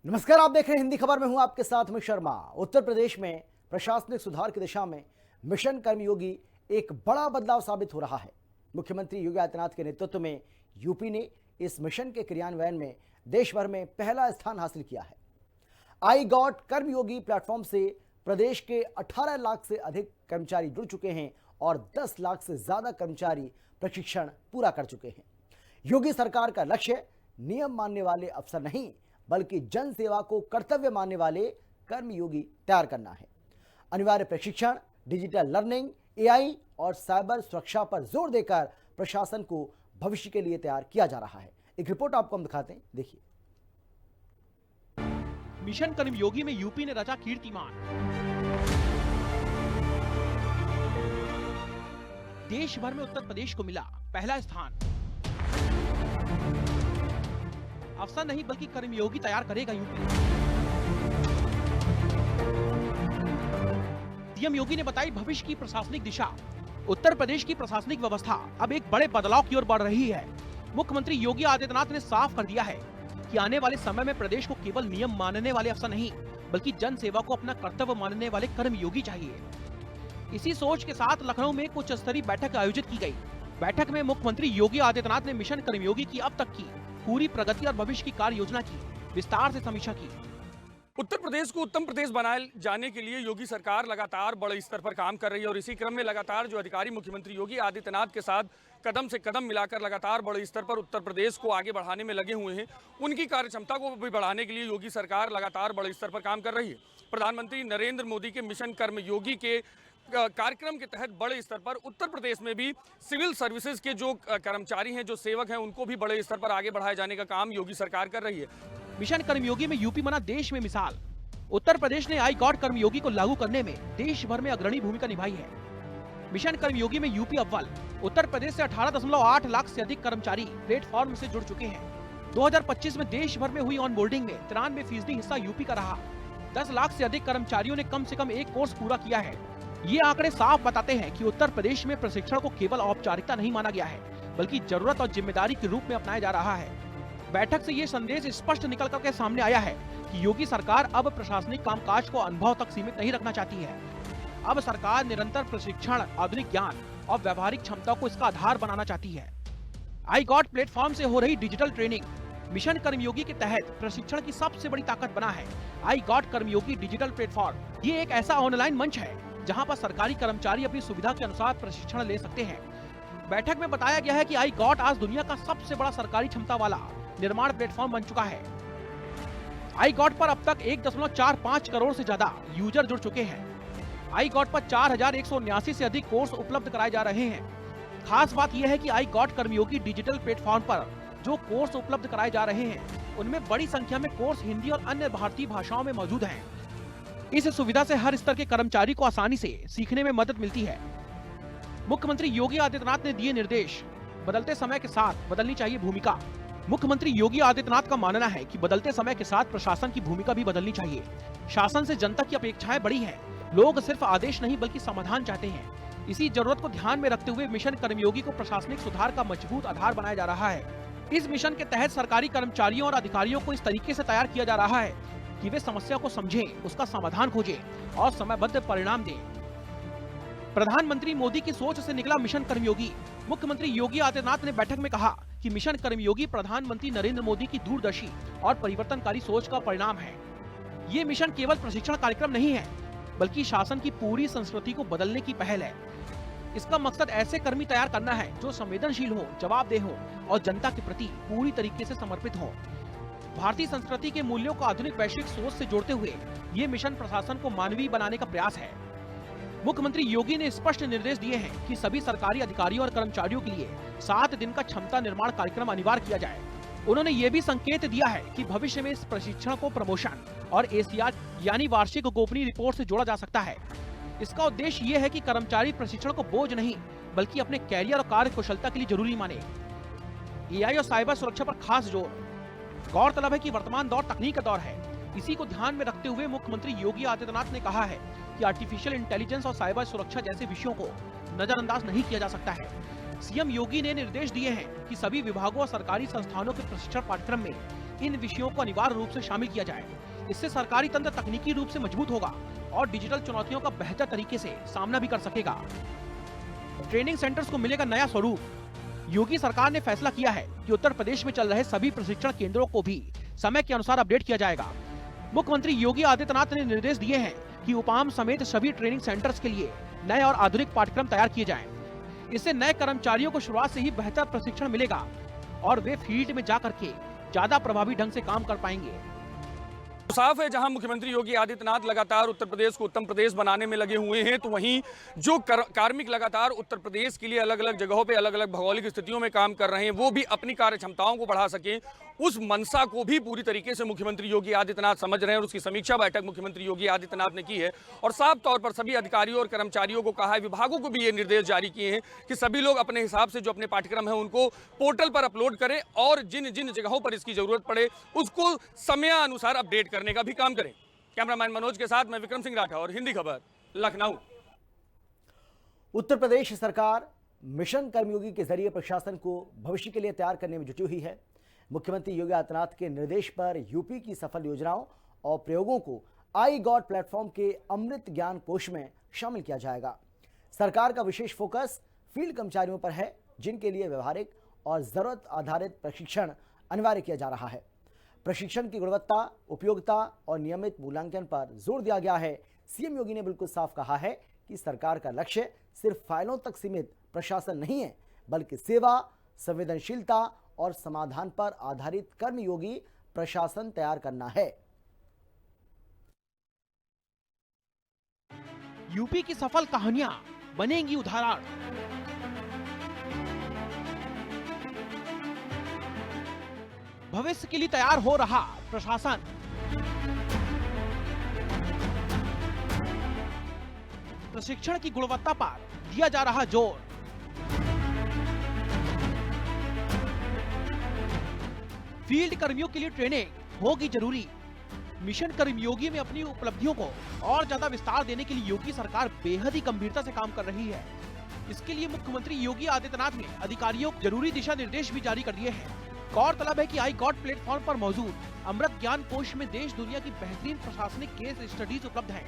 नमस्कार, आप देख रहे हैं हिंदी खबर में हूं आपके साथ में शर्मा। उत्तर प्रदेश में प्रशासनिक सुधार की दिशा में मिशन कर्मयोगी एक बड़ा बदलाव साबित हो रहा है। मुख्यमंत्री योगी आदित्यनाथ के नेतृत्व में यूपी ने इस मिशन के क्रियान्वयन में देश भर में पहला स्थान हासिल किया है। आई गॉट कर्मयोगी प्लेटफॉर्म से प्रदेश के 18 लाख से अधिक कर्मचारी जुड़ चुके हैं और 10 लाख से ज्यादा कर्मचारी प्रशिक्षण पूरा कर चुके हैं। योगी सरकार का लक्ष्य नियम मानने वाले अफसर नहीं बल्कि जन सेवा को कर्तव्य मानने वाले कर्मयोगी तैयार करना है। अनिवार्य प्रशिक्षण, डिजिटल लर्निंग, एआई और साइबर सुरक्षा पर जोर देकर प्रशासन को भविष्य के लिए तैयार किया जा रहा है। एक रिपोर्ट आपको हम दिखाते हैं, देखिए। मिशन कर्मयोगी में यूपी ने रचा कीर्तिमान। देश भर में उत्तर प्रदेश को मिला पहला स्थान। अफसर नहीं बल्कि कर्मयोगी तैयार करेगा यूपी। सीएम योगी ने बताई भविष्य की प्रशासनिक दिशा। उत्तर प्रदेश की प्रशासनिक व्यवस्था अब एक बड़े बदलाव की ओर बढ़ रही है। मुख्यमंत्री योगी आदित्यनाथ ने साफ कर दिया है कि आने वाले समय में प्रदेश को केवल नियम मानने वाले अफसर नहीं बल्कि जन सेवा को अपना कर्तव्य मानने वाले कर्मयोगी चाहिए। इसी सोच के साथ लखनऊ में कुछ स्तरीय बैठक आयोजित की गई। बैठक में मुख्यमंत्री योगी आदित्यनाथ ने मिशन कर्मयोगी की अब तक की पूरी प्रगति और भविष्य की कार्य योजना की विस्तार से समीक्षा की। उत्तर प्रदेश को उत्तम प्रदेश बनाए जाने के लिए योगी सरकार लगातार बड़े स्तर पर काम कर रही है और इसी क्रम में लगातार जो अधिकारी मुख्यमंत्री योगी आदित्यनाथ के साथ कदम से कदम मिलाकर लगातार बड़े स्तर पर उत्तर प्रदेश को आगे बढ़ाने में लगे हुए हैं। उनकी कार्यक्षमता को भी बढ़ाने के लिए योगी सरकार लगातार बड़े स्तर पर काम कर रही है। प्रधानमंत्री नरेंद्र मोदी के मिशन कर्मयोगी के कार्यक्रम के तहत बड़े स्तर पर उत्तर प्रदेश में भी सिविल सर्विसेज के जो कर्मचारी हैं, जो सेवक हैं, उनको भी बड़े स्तर पर आगे बढ़ाए जाने का काम योगी सरकार कर रही है। मिशन कर्मयोगी में यूपी बना देश में मिसाल। उत्तर प्रदेश ने आई गॉट कर्मयोगी को लागू करने में देश भर में अग्रणी भूमिका निभाई है। मिशन कर्मयोगी में यूपी अव्वल। उत्तर प्रदेश से 18.8 लाख से अधिक कर्मचारी प्लेटफॉर्म से जुड़ चुके हैं। 2025 में देश भर में हुई ऑनबोर्डिंग में 93% हिस्सा यूपी का रहा। 10 लाख से अधिक कर्मचारियों ने कम से कम एक कोर्स पूरा किया है। ये आंकड़े साफ बताते हैं कि उत्तर प्रदेश में प्रशिक्षण को केवल औपचारिकता नहीं माना गया है बल्कि जरूरत और जिम्मेदारी के रूप में अपनाया जा रहा है। बैठक से ये संदेश स्पष्ट निकल करके सामने आया है कि योगी सरकार अब प्रशासनिक कामकाज को अनुभव तक सीमित नहीं रखना चाहती है। अब सरकार निरंतर प्रशिक्षण, आधुनिक ज्ञान और व्यावहारिक क्षमता को इसका आधार बनाना चाहती है। आई गॉट प्लेटफॉर्म से हो रही डिजिटल ट्रेनिंग मिशन कर्मयोगी के तहत प्रशिक्षण की सबसे बड़ी ताकत बना है। I got Karmayogi digital platform ये एक ऐसा ऑनलाइन मंच है जहां पर सरकारी कर्मचारी अपनी सुविधा के अनुसार प्रशिक्षण ले सकते हैं। बैठक में बताया गया है कि आई गॉट आज दुनिया का सबसे बड़ा सरकारी क्षमता वाला निर्माण प्लेटफॉर्म बन चुका है। आई गॉट पर अब तक 1.45 करोड़ से ज्यादा यूजर जुड़ चुके हैं। आई गॉट पर 4179 से अधिक कोर्स उपलब्ध कराए जा रहे हैं। खास बात यह है कि I got Karmayogi digital platform पर जो कोर्स उपलब्ध कराए जा रहे हैं उनमें बड़ी संख्या में कोर्स हिंदी और अन्य भारतीय भाषाओं में मौजूद हैं। इस सुविधा से हर स्तर के कर्मचारी को आसानी से सीखने में मदद मिलती है। मुख्यमंत्री योगी आदित्यनाथ ने दिए निर्देश। बदलते समय के साथ बदलनी चाहिए भूमिका। मुख्यमंत्री योगी आदित्यनाथ का मानना है कि बदलते समय के साथ प्रशासन की भूमिका भी बदलनी चाहिए। शासन से जनता की अपेक्षाएं बड़ी हैं। लोग सिर्फ आदेश नहीं बल्कि समाधान चाहते हैं। इसी जरूरत को ध्यान में रखते हुए मिशन कर्मयोगी को प्रशासनिक सुधार का मजबूत आधार बनाया जा रहा है। इस मिशन के तहत सरकारी कर्मचारियों और अधिकारियों को इस तरीके से तैयार किया जा रहा है कि वे समस्या को समझें, उसका समाधान खोजें और समयबद्ध परिणाम दें। प्रधानमंत्री मोदी की सोच से निकला मिशन कर्मयोगी। मुख्यमंत्री योगी आदित्यनाथ ने बैठक में कहा कि मिशन कर्मयोगी प्रधानमंत्री नरेंद्र मोदी की दूरदर्शी और परिवर्तनकारी सोच का परिणाम है। ये मिशन केवल प्रशिक्षण कार्यक्रम नहीं है बल्कि शासन की पूरी संस्कृति को बदलने की पहल है। इसका मकसद ऐसे कर्मी तैयार करना है जो संवेदनशील हो, जवाबदेह हो और जनता के प्रति पूरी तरीके से समर्पित हो। भारतीय संस्कृति के मूल्यों को आधुनिक वैश्विक सोच से जोड़ते हुए ये मिशन प्रशासन को मानवीय बनाने का प्रयास है। मुख्यमंत्री योगी ने स्पष्ट निर्देश दिए हैं कि सभी सरकारी अधिकारियों और कर्मचारियों के लिए 7 दिन का क्षमता निर्माण कार्यक्रम अनिवार्य किया जाए। उन्होंने ये भी संकेत दिया है कि भविष्य में इस प्रशिक्षण को प्रमोशन और एसीआर यानी वार्षिक गोपनीय रिपोर्ट से जोड़ा जा सकता है। इसका उद्देश्य ये है कि कर्मचारी प्रशिक्षण को बोझ नहीं बल्कि अपने कैरियर और कार्य कुशलता के लिए जरूरी माने। एआई और साइबर सुरक्षा पर खास जोर। गौरतलब है कि वर्तमान दौर तकनीक का दौर है। इसी को ध्यान में रखते हुए मुख्यमंत्री योगी आदित्यनाथ ने कहा है कि आर्टिफिशियल इंटेलिजेंस और साइबर सुरक्षा जैसे विषयों को नजरअंदाज नहीं किया जा सकता है। सीएम योगी ने निर्देश दिए हैं कि सभी विभागों और सरकारी संस्थानों के प्रशिक्षण पाठ्यक्रम में इन विषयों को अनिवार्य रूप से शामिल किया जाए। इससे सरकारी तंत्र तकनीकी रूप से मजबूत होगा और डिजिटल चुनौतियों का बेहतर तरीके से सामना भी कर सकेगा। ट्रेनिंग सेंटर्स को मिलेगा नया स्वरूप। योगी सरकार ने फैसला किया है कि उत्तर प्रदेश में चल रहे सभी प्रशिक्षण केंद्रों को भी समय के अनुसार अपडेट किया जाएगा। मुख्यमंत्री योगी आदित्यनाथ ने निर्देश दिए हैं कि उपाम समेत सभी ट्रेनिंग सेंटर्स के लिए नए और आधुनिक पाठ्यक्रम तैयार किए जाएं। इससे नए कर्मचारियों को शुरुआत से ही बेहतर प्रशिक्षण मिलेगा और वे फील्ड में जाकर के ज्यादा प्रभावी ढंग से काम कर पाएंगे। साफ है, जहां मुख्यमंत्री योगी आदित्यनाथ लगातार उत्तर प्रदेश को उत्तम प्रदेश बनाने में लगे हुए हैं, तो वहीं जो कार्मिक लगातार उत्तर प्रदेश के लिए अलग अलग जगहों पे अलग अलग भौगोलिक स्थितियों में काम कर रहे हैं, वो भी अपनी कार्य क्षमताओं को बढ़ा सकें, उस मंशा को भी पूरी तरीके से मुख्यमंत्री योगी आदित्यनाथ समझ रहे हैं और उसकी समीक्षा बैठक मुख्यमंत्री योगी आदित्यनाथ ने की है। और साफ तौर पर सभी अधिकारियों और कर्मचारियों को कहा है, विभागों को भी ये निर्देश जारी किए हैं कि सभी लोग अपने हिसाब से जो अपने पाठ्यक्रम है उनको पोर्टल पर अपलोड करें और जिन जिन जगहों पर इसकी जरूरत पड़े उसको समयानुसार अपडेट करने का भी काम करें। कैमरामैन मनोज के साथ मैं विक्रम सिंह राठौर, हिंदी खबर, लखनऊ। उत्तर प्रदेश सरकार मिशन कर्मयोगी के जरिए प्रशासन को भविष्य के लिए तैयार करने में जुटी हुई है। मुख्यमंत्री योगी आदित्यनाथ के निर्देश पर यूपी की सफल योजनाओं और प्रयोगों को आई गॉड प्लेटफॉर्म के अमृत ज्ञान कोश में शामिल किया जाएगा। सरकार का विशेष फोकस फील्ड कर्मचारियों पर है, जिनके लिए व्यवहारिक और जरूरत आधारित प्रशिक्षण अनिवार्य किया जा रहा है। प्रशिक्षण की गुणवत्ता, उपयोगिता और नियमित मूल्यांकन पर जोर दिया गया है। सीएम योगी ने बिल्कुल साफ कहा है कि सरकार का लक्ष्य सिर्फ फाइलों तक सीमित प्रशासन नहीं है, बल्कि सेवा, संवेदनशीलता और समाधान पर आधारित कर्मयोगी प्रशासन तैयार करना है। यूपी की सफल कहानियां बनेंगी उदाहरण। भविष्य के लिए तैयार हो रहा प्रशासन। प्रशिक्षण की गुणवत्ता पर दिया जा रहा जोर। फील्ड कर्मियों के लिए ट्रेनिंग होगी जरूरी। मिशन कर्मयोगी में अपनी उपलब्धियों को और ज्यादा विस्तार देने के लिए योगी सरकार बेहद ही गंभीरता से काम कर रही है। इसके लिए मुख्यमंत्री योगी आदित्यनाथ ने अधिकारियों को जरूरी दिशा निर्देश भी जारी कर दिए हैं। गौरतलब है कि आई गॉड प्लेटफॉर्म पर मौजूद अमृत ज्ञान कोश में देश दुनिया की बेहतरीन प्रशासनिक केस स्टडीज उपलब्ध हैं।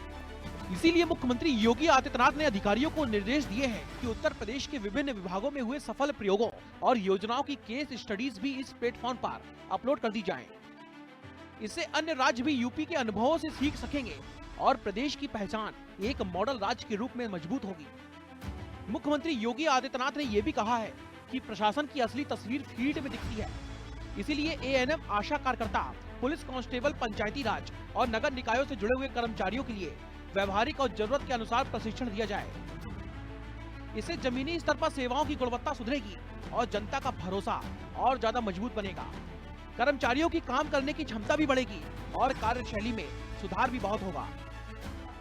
इसीलिए मुख्यमंत्री योगी आदित्यनाथ ने अधिकारियों को निर्देश दिए हैं कि उत्तर प्रदेश के विभिन्न विभागों में हुए सफल प्रयोगों और योजनाओं की केस स्टडीज भी इस प्लेटफॉर्म पर अपलोड कर दी जाएं। इससे अन्य राज्य भी यूपी के अनुभवों से सीख सकेंगे और प्रदेश की पहचान एक मॉडल राज्य के रूप में मजबूत होगी। मुख्यमंत्री योगी आदित्यनाथ ने यह भी कहा है कि प्रशासन की असली तस्वीर फील्ड में दिखती है। इसीलिए एएनएम, आशा कार्यकर्ता, पुलिस कांस्टेबल, पंचायती राज और नगर निकायों से जुड़े हुए कर्मचारियों के लिए व्यवहारिक और जरूरत के अनुसार प्रशिक्षण दिया जाए। इससे जमीनी स्तर पर सेवाओं की गुणवत्ता सुधरेगी और जनता का भरोसा और ज्यादा मजबूत बनेगा। कर्मचारियों की काम करने की क्षमता भी बढ़ेगी और कार्यशैली में सुधार भी बहुत होगा।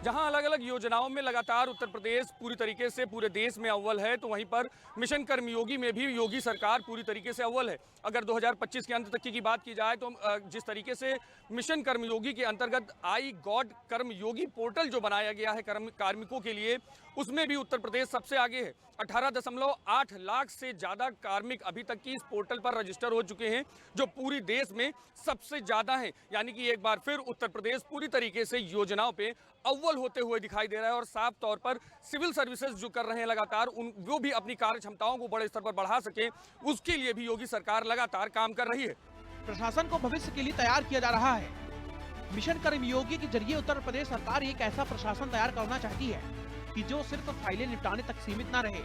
जहां अलग अलग योजनाओं में लगातार उत्तर प्रदेश पूरी तरीके से पूरे देश में अव्वल है, तो वहीं पर मिशन कर्मयोगी में भी योगी सरकार पूरी तरीके से अव्वल है। अगर 2025 के अंत तक की बात की जाए तो जिस तरीके से मिशन कर्मयोगी के अंतर्गत आई गॉड कर्मयोगी पोर्टल जो बनाया गया है कार्मिकों के लिए, उसमें भी उत्तर प्रदेश सबसे आगे है। 18.8 लाख से ज्यादा कार्मिक अभी तक की इस पोर्टल पर रजिस्टर हो चुके हैं, जो पूरी देश में सबसे ज्यादा है। यानी कि एक बार फिर उत्तर प्रदेश पूरी तरीके से योजनाओं पे अव्वल होते हुए दिखाई दे रहा है और साफ तौर पर सिविल सर्विसेज जो कर रहे हैं लगातार, वो भी अपनी कार्य क्षमताओं को बड़े स्तर पर बढ़ा सके, उसके लिए भी योगी सरकार लगातार काम कर रही है। प्रशासन को भविष्य के लिए तैयार किया जा रहा है। मिशन कर्मयोगी के जरिए उत्तर प्रदेश सरकार एक ऐसा प्रशासन तैयार करना चाहती है कि जो सिर्फ फाइलें निपटाने तक सीमित न रहे,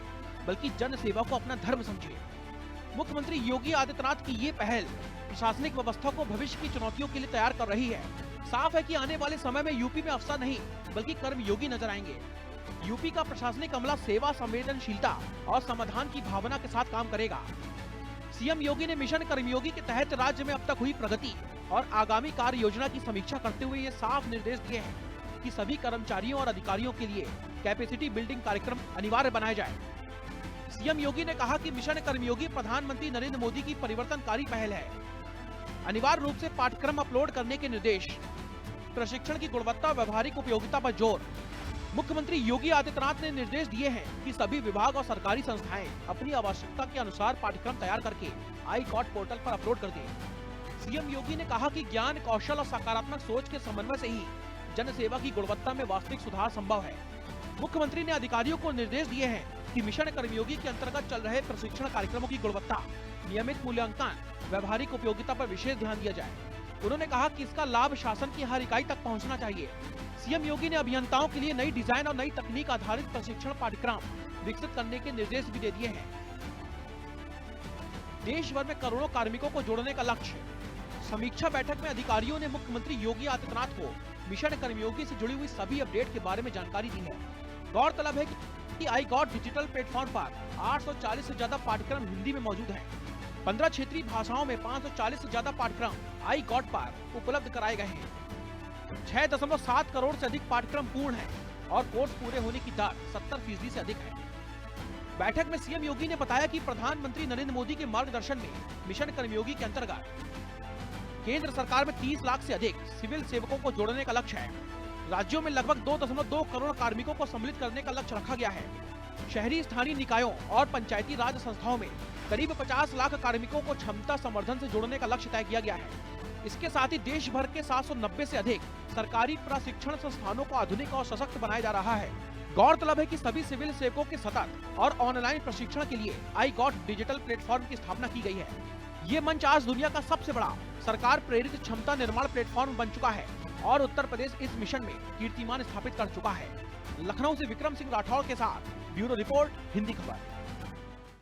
बल्कि जन सेवा को अपना धर्म समझे। मुख्यमंत्री योगी आदित्यनाथ की ये पहल प्रशासनिक व्यवस्था को भविष्य की चुनौतियों के लिए तैयार कर रही है। साफ है कि आने वाले समय में यूपी में अफसर नहीं बल्कि कर्मयोगी नजर आएंगे। यूपी का प्रशासनिक अमला सेवा, संवेदनशीलता और समाधान की भावना के साथ काम करेगा। सीएम योगी ने मिशन कर्मयोगी के तहत राज्य में अब तक हुई प्रगति और आगामी कार्य योजना की समीक्षा करते हुए ये साफ निर्देश दिए हैं कि सभी कर्मचारियों और अधिकारियों के लिए कैपेसिटी बिल्डिंग कार्यक्रम अनिवार्य बनाया जाए। सीएम योगी ने कहा कि मिशन कर्मयोगी प्रधानमंत्री नरेंद्र मोदी की परिवर्तनकारी पहल है। अनिवार्य रूप से पाठ्यक्रम अपलोड करने के निर्देश, प्रशिक्षण की गुणवत्ता, व्यवहारिक उपयोगिता पर जोर। मुख्यमंत्री योगी आदित्यनाथ ने निर्देश दिए हैं कि सभी विभाग और सरकारी संस्थाएं अपनी आवश्यकता के अनुसार पाठ्यक्रम तैयार करके आई गॉड पोर्टल पर अपलोड कर दें। सीएम योगी ने कहा कि ज्ञान, कौशल और सकारात्मक सोच के समन्वय से ही जन सेवा की गुणवत्ता में वास्तविक सुधार संभव है। मुख्यमंत्री ने अधिकारियों को निर्देश दिए हैं कि मिशन कर्मयोगी के अंतर्गत चल रहे प्रशिक्षण कार्यक्रमों की गुणवत्ता, नियमित मूल्यांकन, व्यवहारिक उपयोगिता पर विशेष ध्यान दिया जाए। उन्होंने कहा कि इसका लाभ शासन की हर इकाई तक पहुंचना चाहिए। सीएम योगी ने अभियंताओं के लिए नई डिजाइन और नई तकनीक आधारित प्रशिक्षण पाठ्यक्रम विकसित करने के निर्देश भी दे दिए हैं। देश भर में करोड़ों कार्मिकों को जोड़ने का लक्ष्य। समीक्षा बैठक में अधिकारियों ने मुख्यमंत्री योगी आदित्यनाथ को मिशन कर्मयोगी से जुड़ी हुई सभी अपडेट के बारे में जानकारी दी है। गौरतलब है कि आई गॉट डिजिटल प्लेटफॉर्म पर 840 से ज्यादा पाठ्यक्रम हिंदी में मौजूद हैं। 15 क्षेत्रीय भाषाओं में 540 से ज्यादा पाठ्यक्रम आई गॉट पर उपलब्ध कराए गए हैं। 6.7 करोड़ से अधिक पाठ्यक्रम पूर्ण है और कोर्स पूरे होने की दर 70% से अधिक है। बैठक में सीएम योगी ने बताया कि प्रधानमंत्री नरेंद्र मोदी के मार्गदर्शन में मिशन कर्मयोगी के अंतर्गत केंद्र सरकार में 30 लाख से अधिक सिविल सेवकों को जोड़ने का लक्ष्य है। राज्यों में लगभग 2.2 करोड़ कार्मिकों को सम्मिलित करने का लक्ष्य रखा गया है। शहरी स्थानीय निकायों और पंचायती राज संस्थाओं में करीब 50 लाख कार्मिकों को क्षमता संवर्धन से जोड़ने का लक्ष्य तय किया गया है। इसके साथ ही देश भर के 790 से अधिक सरकारी प्रशिक्षण संस्थानों को आधुनिक और सशक्त बनाया जा रहा है। गौरतलब है कि सभी सिविल सेवकों के सतत और ऑनलाइन प्रशिक्षण के लिए आई गॉट डिजिटल प्लेटफॉर्म की स्थापना की गई है। ये मंच आज दुनिया का सबसे बड़ा सरकार प्रेरित क्षमता निर्माण प्लेटफॉर्म बन चुका है और उत्तर प्रदेश इस मिशन में कीर्तिमान स्थापित कर चुका है। लखनऊ से विक्रम सिंह राठौर के साथ ब्यूरो रिपोर्ट, हिंदी खबर।